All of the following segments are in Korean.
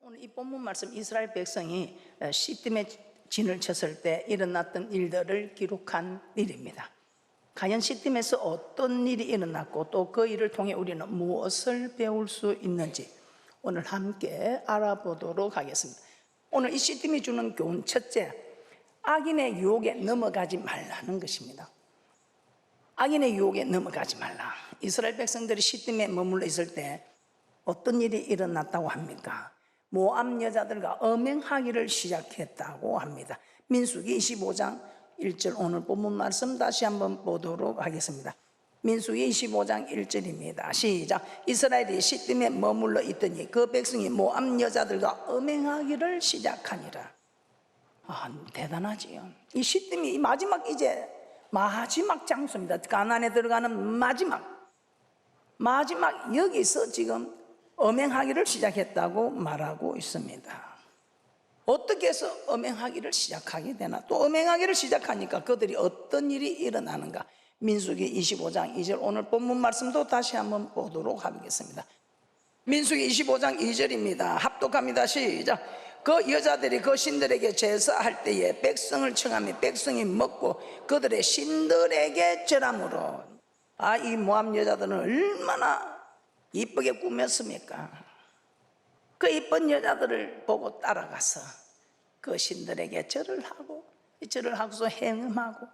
오늘 이 본문 말씀 이스라엘 백성이 시딤에 진을 쳤을 때 일어났던 일들을 기록한 일입니다. 과연 시딤에서 어떤 일이 일어났고 또 그 일을 통해 우리는 무엇을 배울 수 있는지 오늘 함께 알아보도록 하겠습니다. 오늘 이 시딤이 주는 교훈 첫째, 악인의 유혹에 넘어가지 말라는 것입니다. 악인의 유혹에 넘어가지 말라. 이스라엘 백성들이 시딤에 머물러 있을 때 어떤 일이 일어났다고 합니까? 모압 여자들과 음행하기를 시작했다고 합니다. 민수기 25장 1절 오늘 본문 말씀 다시 한번 보도록 하겠습니다. 민수기 25장 1절입니다. 시작. 이스라엘이 시딤에 머물러 있더니 그 백성이 모압 여자들과 음행하기를 시작하니라. 대단하지요. 이 시딤이 마지막 장소입니다. 가나안에 들어가는 마지막 여기서 지금 음행하기를 시작했다고 말하고 있습니다. 어떻게 해서 음행하기를 시작하게 되나? 또 음행하기를 시작하니까 그들이 어떤 일이 일어나는가? 민수기 25장 2절 오늘 본문 말씀도 다시 한번 보도록 하겠습니다. 민수기 25장 2절입니다. 합독합니다. 시작. 그 여자들이 그 신들에게 제사할 때에 백성을 청하며 백성이 먹고 그들의 신들에게 절함으로. 이 모압 여자들은 얼마나 이쁘게 꾸몄습니까? 그 이쁜 여자들을 보고 따라가서 그 신들에게 절을 하고서 행음하고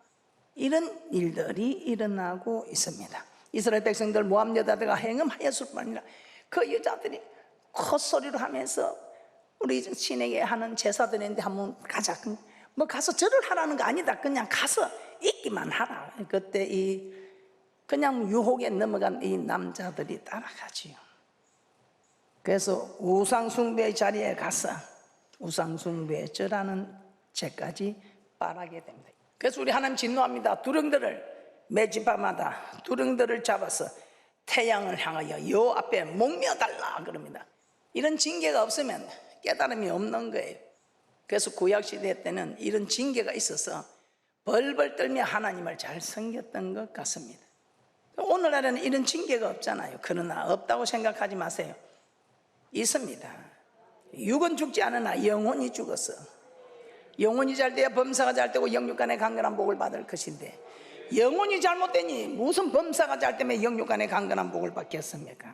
이런 일들이 일어나고 있습니다. 이스라엘 백성들 모압 여자들과 행음하였을 뿐 아니라 그 여자들이 콧소리로 하면서 우리 신에게 하는 제사들인데 한번 가자. 뭐 가서 절을 하라는 거 아니다. 그냥 가서 있기만 하라. 그때 그냥 유혹에 넘어간 이 남자들이 따라가지요. 그래서 우상숭배의 자리에 가서 우상숭배에 절하는 죄까지 바라게 됩니다. 그래서 우리 하나님 진노합니다. 매주밤마다 두릉들을 잡아서 태양을 향하여 여 앞에 목매어달라 그럽니다. 이런 징계가 없으면 깨달음이 없는 거예요. 그래서 구약시대 때는 이런 징계가 있어서 벌벌 떨며 하나님을 잘 섬겼던 것 같습니다. 오늘날에는 이런 징계가 없잖아요. 그러나 없다고 생각하지 마세요. 있습니다. 육은 죽지 않으나 영혼이 죽었어. 영혼이 잘 돼야 범사가 잘 되고 영육간의 강건한 복을 받을 것인데 영혼이 잘못되니 무슨 범사가 잘 되면 영육간의 강건한 복을 받겠습니까?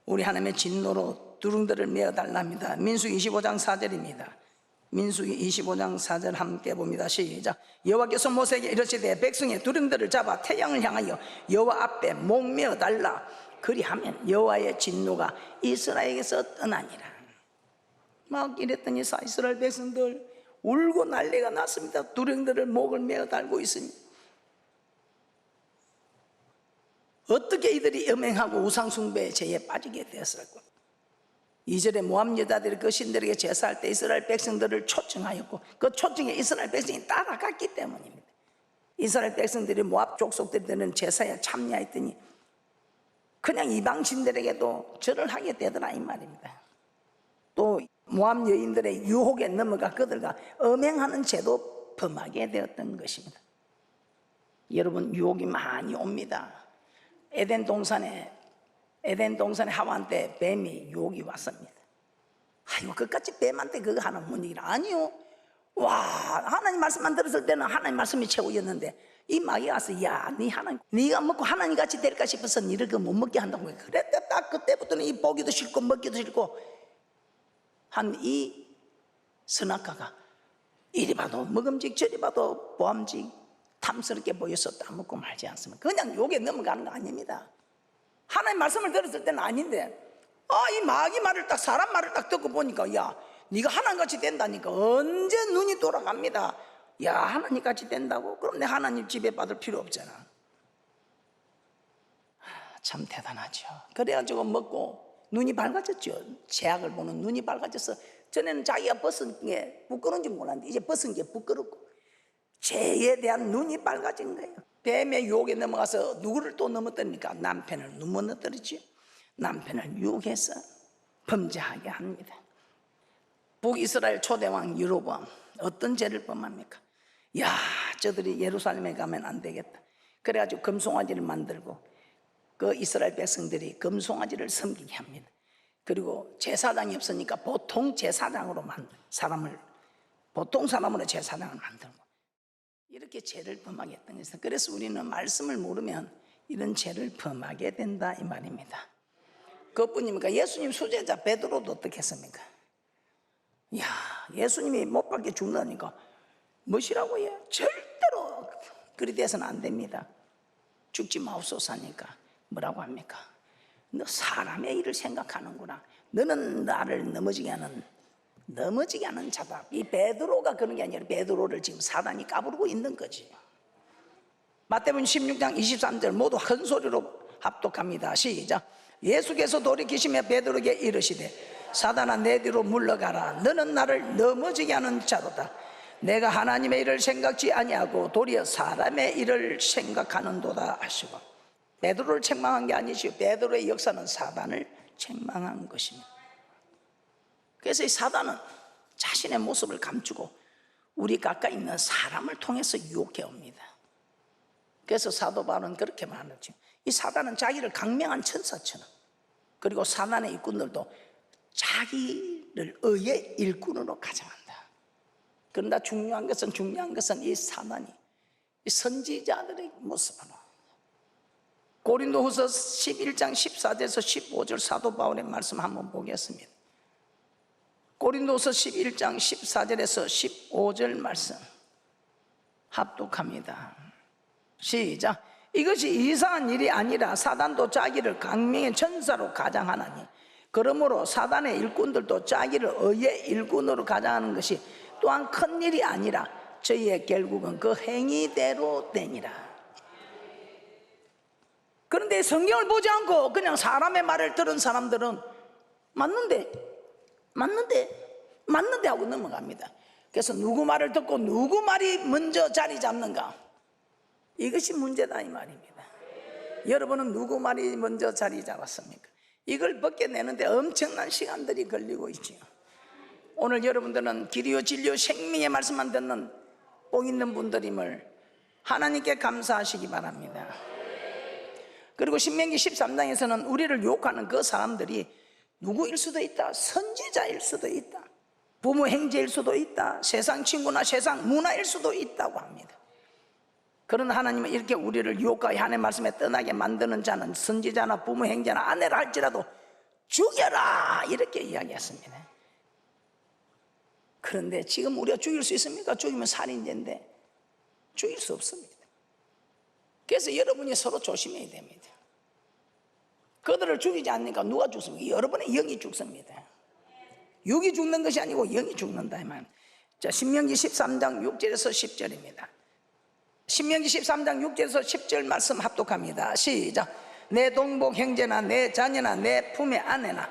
우리 하나님의 진노로 두릉들을 메어달랍니다. 민수기 25장 4절입니다. 민수기 25장 4절 함께 봅니다. 시작. 여호와께서 모세에게 이르시되 백성의 두릉들을 잡아 태양을 향하여 여호와 앞에 목매어 달라. 그리하면 여호와의 진노가 이스라엘에게서 떠나니라. 막 이랬더니 이스라엘 백성들 울고 난리가 났습니다. 두릉들을 목을 메어 달고 있으니 어떻게 이들이 음행하고 우상숭배의 죄에 빠지게 되었을까? 2절에 모압 여자들이 그 신들에게 제사할 때 이스라엘 백성들을 초청하였고 그 초청에 이스라엘 백성이 따라갔기 때문입니다. 이스라엘 백성들이 모압 족속들이 되는 제사에 참여했더니 그냥 이방 신들에게도 절을 하게 되더라 이 말입니다. 또 모압 여인들의 유혹에 넘어가 그들과 음행하는 죄도 범하게 되었던 것입니다. 여러분 유혹이 많이 옵니다. 에덴 동산에 하와한테 뱀이 유혹이 왔습니다. 그까지 뱀한테 그거 하는 분위기라. 아니요. 하나님 말씀만 들었을 때는 하나님 말씀이 최고였는데 이 마귀가 와서 네가 먹고 하나님 같이 될까 싶어서 니를 못 먹게 한다고. 그랬다. 딱 그때부터는 이 보기도 싫고 먹기도 싫고 한 이 선악과가 이리 봐도 먹음직 저리 봐도 보암직 탐스럽게 보여서 따먹고 말지 않습니까? 그냥 욕에 넘어가는 거 아닙니다. 하나님 말씀을 들었을 때는 아닌데 이 마귀 말을 사람 말을 딱 듣고 보니까 네가 하나님같이 된다니까 언제 눈이 돌아갑니다. 하나님같이 된다고? 그럼 내 하나님 지배 받을 필요 없잖아. 참 대단하죠. 그래가지고 먹고 눈이 밝아졌죠. 죄악을 보는 눈이 밝아져서 전에는 자기가 벗은 게 부끄러운지 몰랐는데 이제 벗은 게 부끄럽고 죄에 대한 눈이 밝아진 거예요. 뱀의 유혹에 넘어가서 누구를 또 넘어뜨리니까 남편을 넘어뜨리죠. 남편을 유혹해서 범죄하게 합니다. 북이스라엘 초대왕 여로보암 어떤 죄를 범합니까? 저들이 예루살렘에 가면 안 되겠다. 그래가지고 금송아지를 만들고 그 이스라엘 백성들이 금송아지를 섬기게 합니다. 그리고 제사장이 없으니까 보통 제사장으로 보통 사람으로 제사장을 만들고 이렇게 죄를 범하게 했던 것이다. 그래서 우리는 말씀을 모르면 이런 죄를 범하게 된다 이 말입니다. 그것뿐입니까? 예수님 수제자 베드로도 어떻게 했습니까? 이야, 예수님이 못 박혀 죽는다니까 무엇이라고 해요? 절대로 그리 돼서는 안 됩니다. 죽지 마옵소서 하니까 뭐라고 합니까? 너 사람의 일을 생각하는구나. 너는 나를 넘어지게 하는 자다. 이 베드로가 그런 게 아니라 베드로를 지금 사단이 까부르고 있는 거지. 마태복음 16장 23절 모두 큰 소리로 합독합니다. 시작. 예수께서 돌이키시며 베드로에게 이르시되 사단아 내 뒤로 물러가라. 너는 나를 넘어지게 하는 자로다. 내가 하나님의 일을 생각지 아니하고 도리어 사람의 일을 생각하는도다 하시고, 베드로를 책망한 게 아니시오. 베드로의 역사는 사단을 책망한 것입니다. 그래서 이 사단은 자신의 모습을 감추고 우리 가까이 있는 사람을 통해서 유혹해 옵니다. 그래서 사도 바울은 그렇게 말하죠. 이 사단은 자기를 강명한 천사처럼, 그리고 사단의 일꾼들도 자기를 의의 일꾼으로 가장한다. 그러나 중요한 것은 이 사단이 이 선지자들의 모습으로, 고린도후서 11장 14절에서 15절 사도 바울의 말씀 한번 보겠습니다. 고린도후서 11장 14절에서 15절 말씀 합독합니다. 시작. 이것이 이상한 일이 아니라 사단도 자기를 강명의 천사로 가장하나니, 그러므로 사단의 일꾼들도 자기를 의의 일꾼으로 가장하는 것이 또한 큰 일이 아니라 저희의 결국은 그 행위대로 되니라. 그런데 성경을 보지 않고 그냥 사람의 말을 들은 사람들은 맞는데 하고 넘어갑니다. 그래서 누구 말을 듣고 누구 말이 먼저 자리 잡는가, 이것이 문제다 이 말입니다. 여러분은 누구 말이 먼저 자리 잡았습니까? 이걸 벗겨내는데 엄청난 시간들이 걸리고 있지요. 오늘 여러분들은 길이요 진리요 생명의 말씀만 듣는 복 있는 분들임을 하나님께 감사하시기 바랍니다. 그리고 신명기 13장에서는 우리를 유혹하는 그 사람들이 누구일 수도 있다. 선지자일 수도 있다. 부모 형제일 수도 있다. 세상 친구나 세상 문화일 수도 있다고 합니다. 그러나 하나님은 이렇게 우리를 유혹하여 하나님의 말씀에 떠나게 만드는 자는 선지자나 부모 형제나 아내라 할지라도 죽여라 이렇게 이야기했습니다. 그런데 지금 우리가 죽일 수 있습니까? 죽이면 살인죄인데 죽일 수 없습니다. 그래서 여러분이 서로 조심해야 됩니다. 그들을 죽이지 않으니까 누가 죽습니까? 여러분의 영이 죽습니다. 육이 죽는 것이 아니고 영이 죽는다 이 말. 자, 신명기 13장 6절에서 10절입니다. 신명기 13장 6절에서 10절 말씀 합독합니다. 시작. 내 동복 형제나 내 자녀나 내 품의 아내나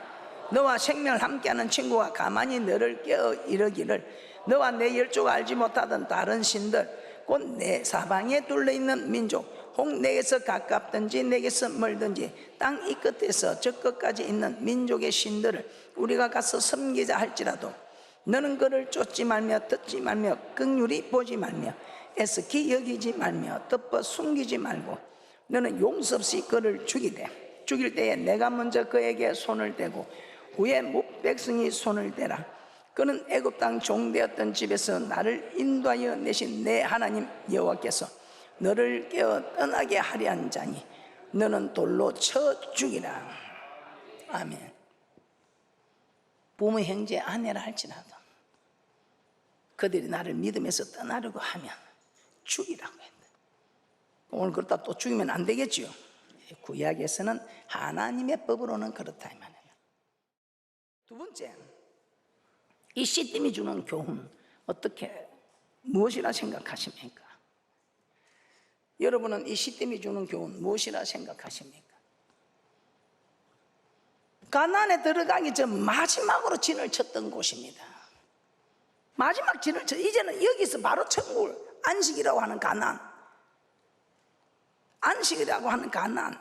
너와 생명을 함께하는 친구가 가만히 너를 깨어 이르기를 너와 내 열조가 알지 못하던 다른 신들 곧 내 사방에 둘러있는 민족 혹 내게서 가깝든지 내게서 멀든지 땅 이 끝에서 저 끝까지 있는 민족의 신들을 우리가 가서 섬기자 할지라도 너는 그를 쫓지 말며 듣지 말며 긍휼히 보지 말며 애석히 여기지 말며 덮어 숨기지 말고 너는 용서 없이 그를 죽일 때에 내가 먼저 그에게 손을 대고 후에 백성이 손을 대라. 그는 애굽 땅 종되었던 집에서 나를 인도하여 내신 내 하나님 여호와께서 너를 깨어 떠나게 하려 한 자니 너는 돌로 쳐 죽이라. 아멘. 부모 형제 아내라 할지라도 그들이 나를 믿으면서 떠나려고 하면 죽이라고 했다. 오늘 그렇다 또 죽이면 안 되겠지요. 구약에서는 하나님의 법으로는 그렇다 이 말이에요. 두 번째, 이 시스템이 주는 교훈 어떻게 무엇이라 생각하십니까? 여러분은 이 시스템이 주는 교훈 무엇이라 생각하십니까? 가나안에 들어가기 전 마지막으로 진을 쳤던 곳입니다. 마지막 진을 쳐. 이제는 여기서 바로 천국을, 안식이라고 하는 가나안, 안식이라고 하는 가나안,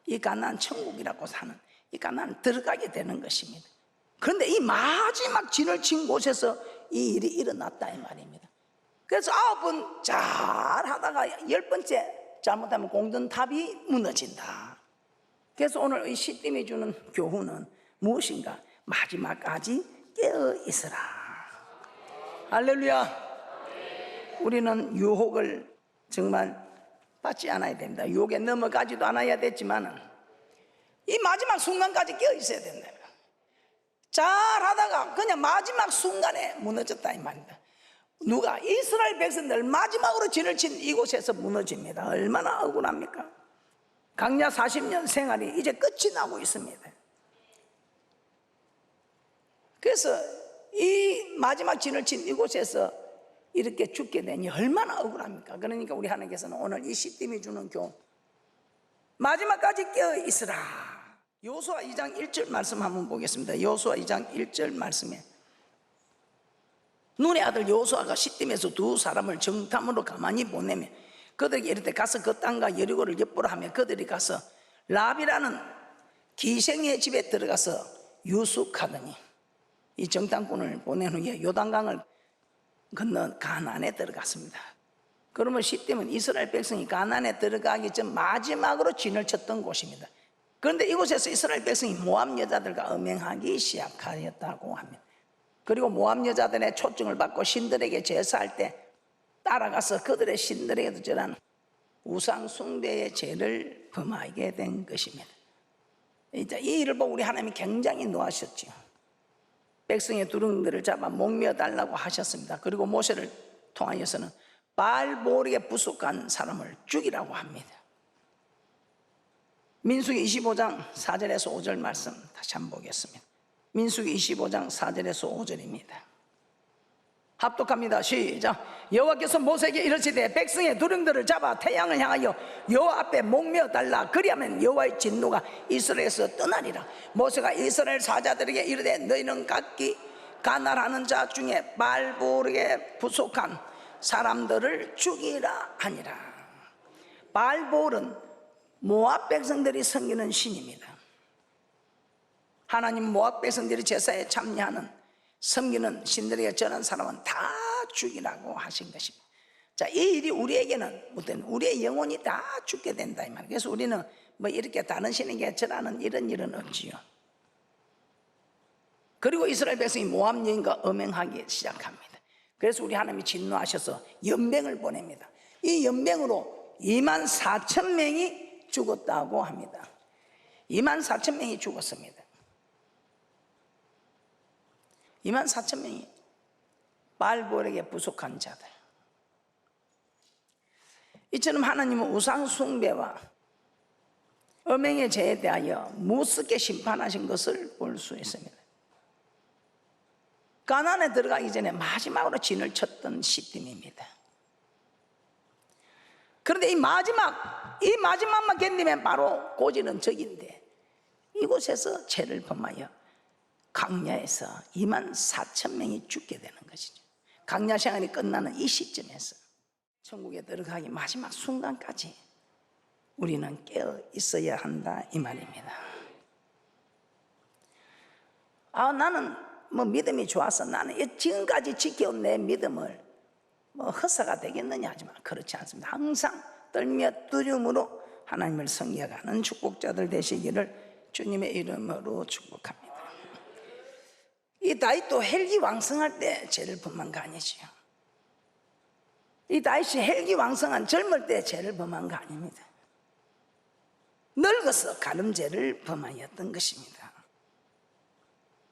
이 가나안 천국이라고 하는 이 가나안 들어가게 되는 것입니다. 그런데 이 마지막 진을 친 곳에서 이 일이 일어났다 이 말입니다. 그래서 9번 잘 하다가 10번째 잘못하면 공든탑이 무너진다. 그래서 오늘 이 시스템이 주는 교훈은 무엇인가? 마지막까지 깨어 있으라. 할렐루야. 우리는 유혹을 정말 받지 않아야 됩니다. 유혹에 넘어가지도 않아야 됐지만 이 마지막 순간까지 깨어 있어야 된다. 잘하다가 그냥 마지막 순간에 무너졌다 이 말입니다. 누가? 이스라엘 백성들 마지막으로 진을 친 이곳에서 무너집니다. 얼마나 억울합니까? 광야 40년 생활이 이제 끝이 나고 있습니다. 그래서 이 마지막 진을 친 이곳에서 이렇게 죽게 되니 얼마나 억울합니까? 그러니까 우리 하나님께서는 오늘 이 시딤이 주는 교훈, 마지막까지 깨어 있으라. 여호수아 2장 1절 말씀 한번 보겠습니다. 여호수아 2장 1절 말씀에 눈의 아들 여호수아가 시딤에서 두 사람을 정탐으로 가만히 보내며 그들에게 이르되 가서 그 땅과 여리고를 엿보라 하며 그들이 가서 랍이라는 기생의 집에 들어가서 유숙하더니 이 정탐꾼을 보낸 후에 요단강을 건너 가나안에 들어갔습니다. 그러면 시딤은 이스라엘 백성이 가나안에 들어가기 전 마지막으로 진을 쳤던 곳입니다. 그런데 이곳에서 이스라엘 백성이 모압 여자들과 음행하기 시작하였다고 합니다. 그리고 모압 여자들의 초청을 받고 신들에게 제사할 때 따라가서 그들의 신들에게도 저런 우상 숭배의 죄를 범하게 된 것입니다. 이제 이 일을 보고 우리 하나님이 굉장히 노하셨죠. 백성의 두릉들을 잡아 목매어 달라고 하셨습니다. 그리고 모세를 통하여서는 바알보르에 부속한 사람을 죽이라고 합니다. 민수기 25장 4절에서 5절 말씀 다시 한번 보겠습니다. 민수기 25장 4절에서 5절입니다. 합독합니다. 시작. 여호와께서 모세에게 이르시되 백성의 두릉들을 잡아 태양을 향하여 여호와 앞에 목매어 달라. 그리하면 여호와의 진노가 이스라엘에서 떠나리라. 모세가 이스라엘 사자들에게 이르되 너희는 각기 가날하는 자 중에 바알보르에 부속한 사람들을 죽이라 하니라. 바알보르는 모압 백성들이 섬기는 신입니다. 하나님 모압 백성들이 제사에 참여하는 섬기는 신들에게 전한 사람은 다 죽이라고 하신 것입니다. 자, 이 일이 우리에게는 어떤 우리의 영혼이 다 죽게 된다 이 말이에요. 그래서 우리는 뭐 이렇게 다른 신에게 절하는 이런 일은 없지요. 그리고 이스라엘 백성이 모압 여인과 음행하기 시작합니다. 그래서 우리 하나님이 진노하셔서 연병을 보냅니다. 이 연병으로 24,000명이 죽었다고 합니다. 24,000명이 죽었습니다. 24,000명이 바알보르에게 부속한 자들. 이처럼 하나님은 우상 숭배와 음행의 죄에 대하여 무섭게 심판하신 것을 볼 수 있습니다. 가나안에 들어가기 전에 마지막으로 진을 쳤던 시딤입니다. 그런데 이 마지막만 견디면 바로 고지는 적인데 이곳에서 죄를 범하여 광야에서 24,000명이 죽게 되는 것이죠. 광야 생활이 끝나는 이 시점에서 천국에 들어가기 마지막 순간까지 우리는 깨어 있어야 한다 이 말입니다. 나는 뭐 믿음이 좋아서 나는 지금까지 지켜온 내 믿음을 뭐 허사가 되겠느냐 하지만 그렇지 않습니다. 항상 떨며 두려움으로 하나님을 섬겨가는 축복자들 되시기를 주님의 이름으로 축복합니다. 이 다윗도 헬기왕성할 때 죄를 범한 거 아니지요. 이 다윗이 헬기왕성한 젊을 때 죄를 범한 거 아닙니다. 늙어서 가늠죄를 범하였던 것입니다.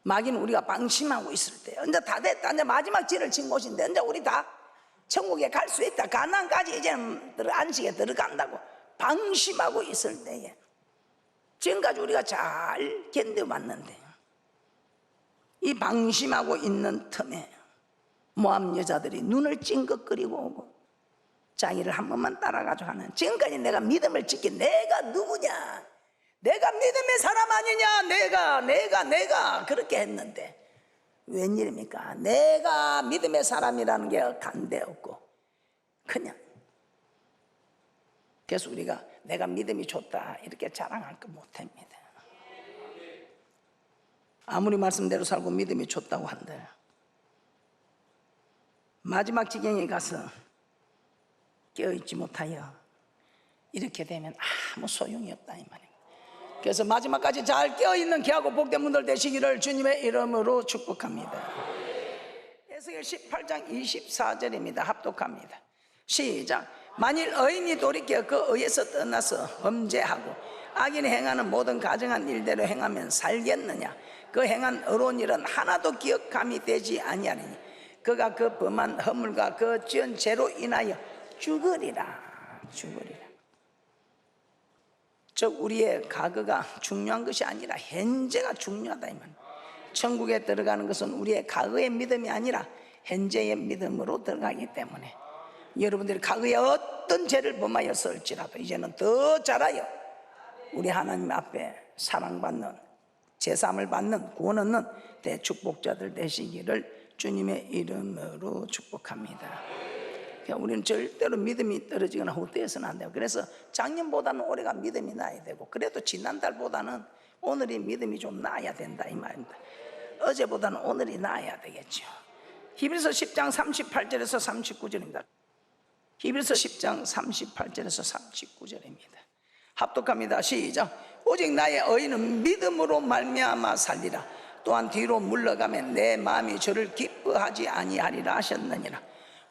마귀는 우리가 방심하고 있을 때 이제 다 됐다, 이제 마지막 진을 친 곳인데 이제 우리 다 천국에 갈 수 있다, 가나안까지 이제는 안식에 들어간다고 방심하고 있을 때에 지금까지 우리가 잘 견뎌왔는데 이 방심하고 있는 틈에 모압 여자들이 눈을 찡긋거리고 오고 자기를 한 번만 따라가지고 하는, 지금까지 내가 믿음을 지킨 내가 누구냐, 내가 믿음의 사람 아니냐, 내가 그렇게 했는데 웬일입니까? 내가 믿음의 사람이라는 게 간대없고 그냥, 그래서 우리가 내가 믿음이 좋다 이렇게 자랑할 거 못합니다. 아무리 말씀대로 살고 믿음이 좋다고 한들 마지막 지경에 가서 깨어있지 못하여 이렇게 되면 아무 소용이 없다 이 말입니다. 그래서 마지막까지 잘 깨어있는 귀하고 복된 분들 되시기를 주님의 이름으로 축복합니다. 에스겔 18장 24절입니다. 합독합니다. 시작. 만일 의인이 돌이켜 그 의에서 떠나서 범죄하고 악인이 행하는 모든 가증한 일대로 행하면 살겠느냐? 그 행한 의로운 일은 하나도 기억함이 되지 아니하리니 그가 그 범한 허물과 그 지은 죄로 인하여 죽으리라. 즉 우리의 과거가 중요한 것이 아니라 현재가 중요하다 이 말. 천국에 들어가는 것은 우리의 과거의 믿음이 아니라 현재의 믿음으로 들어가기 때문에 여러분들이 과거에 어떤 죄를 범하였을지라도 이제는 더 잘하여 우리 하나님 앞에 사랑받는, 제사함을 받는, 구원 얻는 대축복자들 되시기를 주님의 이름으로 축복합니다. 우리는 절대로 믿음이 떨어지거나 후퇴해서는 안 돼요. 그래서 작년보다는 올해가 믿음이 나야 되고, 그래도 지난달보다는 오늘이 믿음이 좀 나아야 된다 이 말입니다. 어제보다는 오늘이 나아야 되겠죠. 히브리서 10장 38절에서 39절입니다. 히브리서 10장 38절에서 39절입니다. 합독합니다. 시작. 오직 나의 의인은 믿음으로 말미암아 살리라. 또한 뒤로 물러가면 내 마음이 저를 기뻐하지 아니하리라 하셨느니라.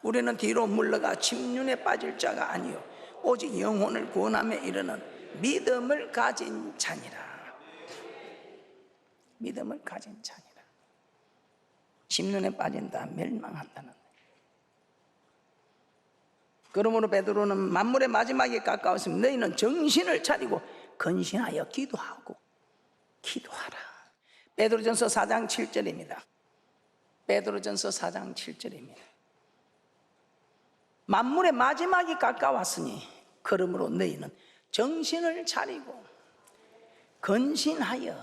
우리는 뒤로 물러가 침륜에 빠질 자가 아니요 오직 영혼을 구원함에 이르는 믿음을 가진 자니라. 믿음을 가진 자니라. 침륜에 빠진다, 멸망한다는. 그러므로 베드로는 만물의 마지막에 가까웠으면 너희는 정신을 차리고 근신하여 기도하라. 베드로전서 4장 7절입니다. 베드로전서 4장 7절입니다. 만물의 마지막이 가까웠으니 그러므로 너희는 정신을 차리고 근신하여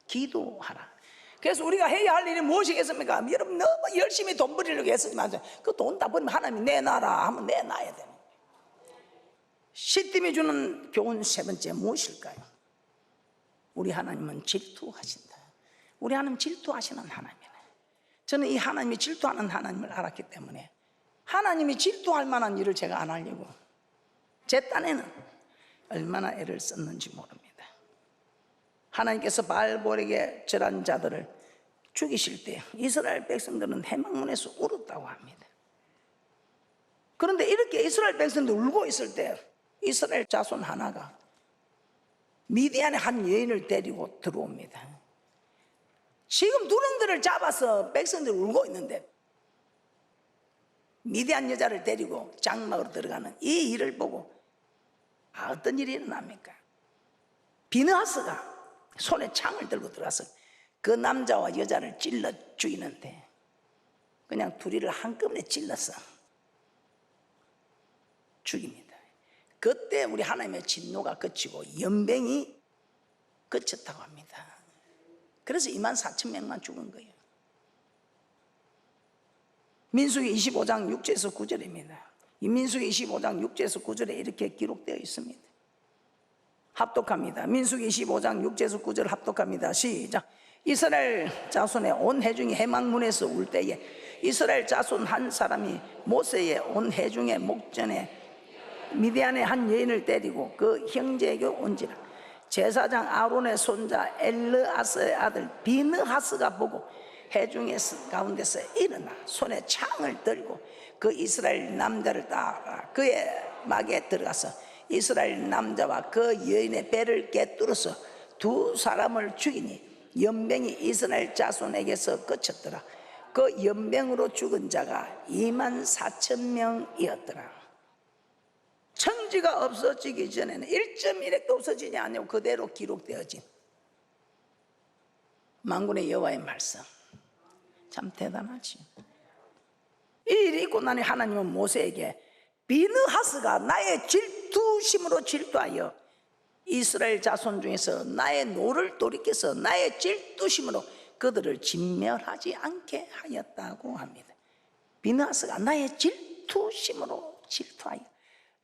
기도하라. 그래서 우리가 해야 할 일이 무엇이겠습니까? 여러분 너무 열심히 돈 벌이려고 했으면 그 돈 다 벌면 하나님이 내놔라 하면 내놔야 되는 거예요. 시뜸이 주는 교훈 세 번째 무엇일까요? 우리 하나님은 질투하신다. 우리 하나님 질투하시는 하나님이네. 저는 이 하나님이 질투하는 하나님을 알았기 때문에 하나님이 질투할 만한 일을 제가 안 하려고 제 딴에는 얼마나 애를 썼는지 모릅니다. 하나님께서 바알볼에게 절한 자들을 죽이실 때 이스라엘 백성들은 해망문에서 울었다고 합니다. 그런데 이렇게 이스라엘 백성들이 울고 있을 때 이스라엘 자손 하나가 미디안의 한 여인을 데리고 들어옵니다. 지금 누렁들을 잡아서 백성들이 울고 있는데 미디안 여자를 데리고 장막으로 들어가는 이 일을 보고 어떤 일이 일어납니까? 비느하스가 손에 창을 들고 들어가서 그 남자와 여자를 찔러 죽이는데 그냥 둘이를 한꺼번에 찔러서 죽입니다. 그때 우리 하나님의 진노가 그치고 연병이 그쳤다고 합니다. 그래서 24,000명만 죽은 거예요. 민수기 25장 6절에서 9절입니다. 이 민수기 25장 6절에서 9절에 이렇게 기록되어 있습니다. 합독합니다. 민수기 25장 6절에서 9절 합독합니다. 시작. 이스라엘 자손의 온 회중이 해망문에서 울 때에 이스라엘 자손 한 사람이 모세의 온 회중의 목전에 미디안의 한 여인을 때리고 그 형제에게 온지라. 제사장 아론의 손자 엘르아스의 아들 비느하스가 보고 회중의 가운데서 일어나 손에 창을 들고 그 이스라엘 남자를 따라 그의 막에 들어가서 이스라엘 남자와 그 여인의 배를 꿰뚫어서 두 사람을 죽이니 연병이 이스라엘 자손에게서 그쳤더라. 그 연병으로 죽은 자가 24,000명이었더라. 천지가 없어지기 전에는 1.1핵도 없어지지 않냐고 그대로 기록되어진 만군의 여호와의 말씀. 참 대단하지. 이 일이 있고 나니 하나님은 모세에게 비느하스가 나의 질투심으로 질투하여 이스라엘 자손 중에서 나의 노를 돌이켜서 나의 질투심으로 그들을 진멸하지 않게 하였다고 합니다. 비느하스가 나의 질투심으로 질투하여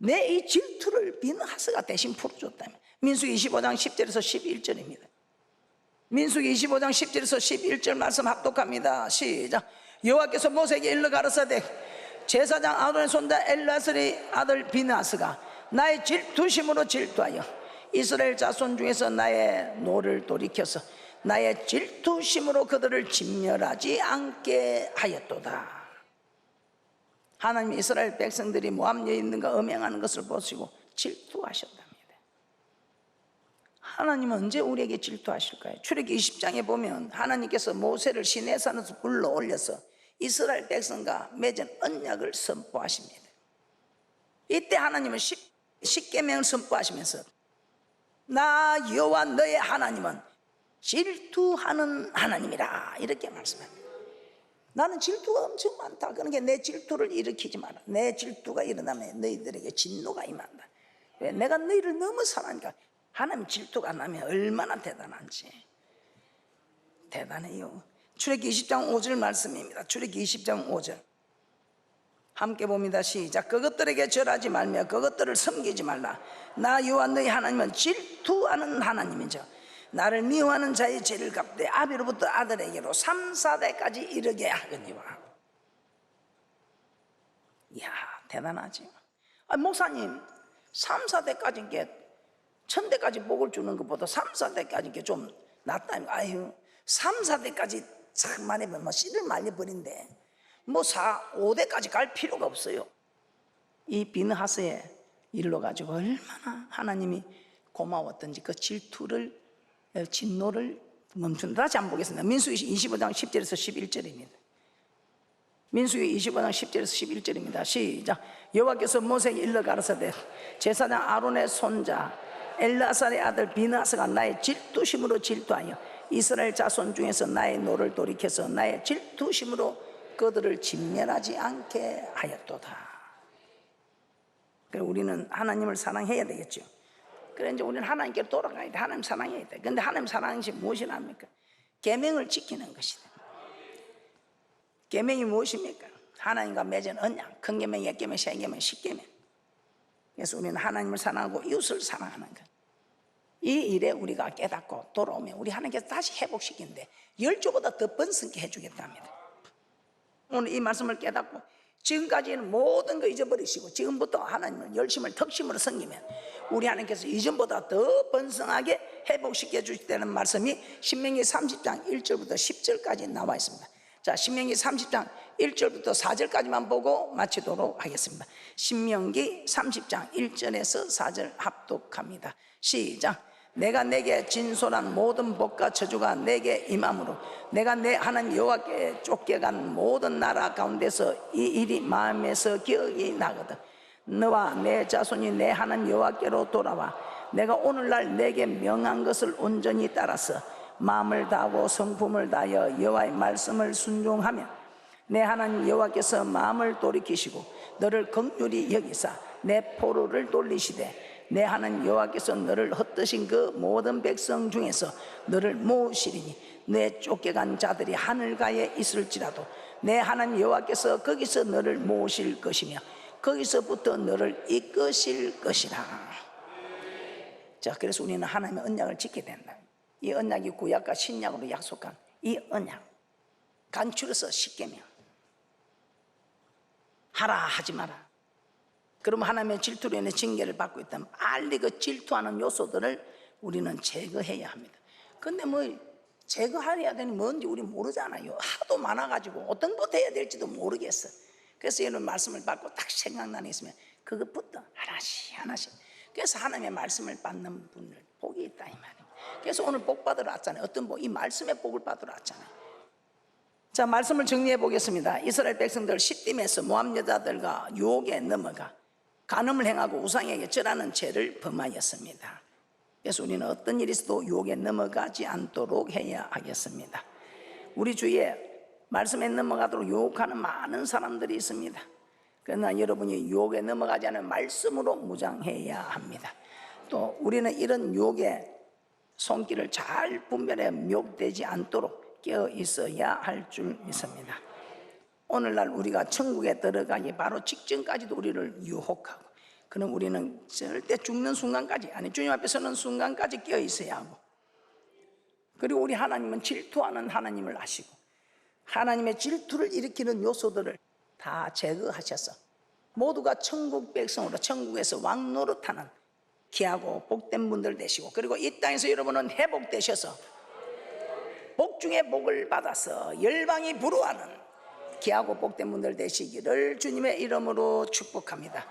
내 이 질투를 비느하스가 대신 풀어줬다면. 민수기 25장 10절에서 11절입니다. 민수기 25장 10절에서 11절 말씀 합독합니다. 시작. 여호와께서 모세에게 일러 가라사대 제사장 아론의 손자 엘르아스의 아들 비느하스가 나의 질투심으로 질투하여 이스라엘 자손 중에서 나의 노를 돌이켜서 나의 질투심으로 그들을 진멸하지 않게 하였도다. 하나님 이스라엘 백성들이 모함 여인들과 음행하는 것을 보시고 질투하셨답니다. 하나님은 언제 우리에게 질투하실까요? 출애굽기 20장에 보면 하나님께서 모세를 시내산에서 불러올려서 이스라엘 백성과 맺은 언약을 선포하십니다. 이때 하나님은 십계명을 선포하시면서 나 여호와 너의 하나님은 질투하는 하나님이라 이렇게 말씀합니다. 나는 질투가 엄청 많다. 그러니까 내 질투를 일으키지 마라. 내 질투가 일어나면 너희들에게 진노가 임한다. 왜? 내가 너희를 너무 사랑하니까. 하나님 질투가 나면 얼마나 대단한지. 대단해요. 출애굽기 20장 5절 말씀입니다. 출애굽기 20장 5절 함께 봅니다. 시작. 그것들에게 절하지 말며 그것들을 섬기지 말라. 나 여호와 너희 하나님은 질투하는 하나님이죠. 나를 미워하는 자의 죄를 갚되 아비로부터 아들에게로 3, 4대까지 이르게 하거니와. 이야 대단하죠. 목사님 3, 4대까지 게 1000대까지 복을 주는 것보다 3, 4대까지 게 좀 낫다. 아유 3, 4대까지 참 말해보면 뭐 씨를 말려버린데 뭐 4, 5대까지 갈 필요가 없어요. 이 비느하스의 일로 가지고 얼마나 하나님이 고마웠던지 그 질투를 진노를 멈춘다. 다시 한번 보겠습니다. 민수기 25장 10절에서 11절입니다. 민수기 25장 10절에서 11절입니다. 시작. 여호와께서 모세에게 일러 가라사대 제사장 아론의 손자 엘르아살의 아들 비느하스가 나의 질투심으로 질투하여 이스라엘 자손 중에서 나의 노를 돌이켜서 나의 질투심으로 그들을 진멸하지 않게 하였도다. 그래서 우리는 하나님을 사랑해야 되겠죠. 그래 이제 우리는 하나님께 돌아가야 돼. 하나님 사랑해야 돼. 근데 하나님 사랑하는 것이 무엇이랍니까? 계명을 지키는 것이다. 계명이 무엇입니까? 하나님과 맺은 언약. 큰 계명, 약계명, 세계명, 십계명. 그래서 우리는 하나님을 사랑하고 이웃을 사랑하는 것. 이 일에 우리가 깨닫고 돌아오면 우리 하나님께서 다시 회복시키는데 10조보다 더 번성케 해주겠답니다. 오늘 이 말씀을 깨닫고 지금까지는 모든 거 잊어버리시고 지금부터 하나님을 열심을 턱심으로 섬기면 우리 하나님께서 이전보다 더 번성하게 회복시켜 주시다는 말씀이 신명기 30장 1절부터 10절까지 나와 있습니다. 자, 신명기 30장 1절부터 4절까지만 보고 마치도록 하겠습니다. 신명기 30장 1절에서 4절 합독합니다. 시작. 내가 내게 진솔한 모든 복과 저주가 내게 임함으로 내가 내 하나님 여호와께 쫓겨간 모든 나라 가운데서 이 일이 마음에서 기억이 나거든. 너와 내 자손이 내 하나님 여호와께로 돌아와 내가 오늘날 내게 명한 것을 온전히 따라서 마음을 다하고 성품을 다하여 여호와의 말씀을 순종하면 내 하나님 여호와께서 마음을 돌이키시고 너를 긍휼히 여기사 내 포로를 돌리시되 내 하나님 여호와께서 너를 흩으신 그 모든 백성 중에서 너를 모으시리니 내 쫓겨간 자들이 하늘가에 있을지라도 내 하나님 여호와께서 거기서 너를 모으실 것이며 거기서부터 너를 이끄실 것이라. 자, 그래서 우리는 하나님의 언약을 지켜야 된다. 이 언약이 구약과 신약으로 약속한 이 언약 간추려서 십계명 하라 하지 마라. 그러면 하나님의 질투로 인해 징계를 받고 있다면 빨리 그 질투하는 요소들을 우리는 제거해야 합니다. 근데 뭐 제거해야 되는 뭔지 우리 모르잖아요. 하도 많아가지고 어떤 것부터 해야 될지도 모르겠어. 그래서 이런 말씀을 받고 딱 생각나는 게 있으면 그것부터 하나씩 그래서 하나님의 말씀을 받는 분들 복이 있다 이 말이에요. 그래서 오늘 복 받으러 왔잖아요. 어떤 복? 이 말씀의 복을 받으러 왔잖아요. 자, 말씀을 정리해 보겠습니다. 이스라엘 백성들 시딤에서 모함 여자들과 유혹에 넘어가 간음을 행하고 우상에게 절하는 죄를 범하였습니다. 그래서 우리는 어떤 일이 있어도 유혹에 넘어가지 않도록 해야 하겠습니다. 우리 주위에 말씀에 넘어가도록 유혹하는 많은 사람들이 있습니다. 그러나 여러분이 유혹에 넘어가지 않으면 말씀으로 무장해야 합니다. 또 우리는 이런 유혹의 손길을 잘 분별해 미혹되지 않도록 깨어 있어야 할 줄 믿습니다. 오늘날 우리가 천국에 들어가기 바로 직전까지도 우리를 유혹하고, 그럼 우리는 절대 죽는 순간까지, 아니 주님 앞에 서는 순간까지 깨어 있어야 하고, 그리고 우리 하나님은 질투하는 하나님을 아시고 하나님의 질투를 일으키는 요소들을 다 제거하셔서 모두가 천국 백성으로 천국에서 왕 노릇하는 귀하고 복된 분들 되시고, 그리고 이 땅에서 여러분은 회복되셔서 복 중에 복을 받아서 열방이 부러워하는 귀하고 복된 분들 되시기를 주님의 이름으로 축복합니다.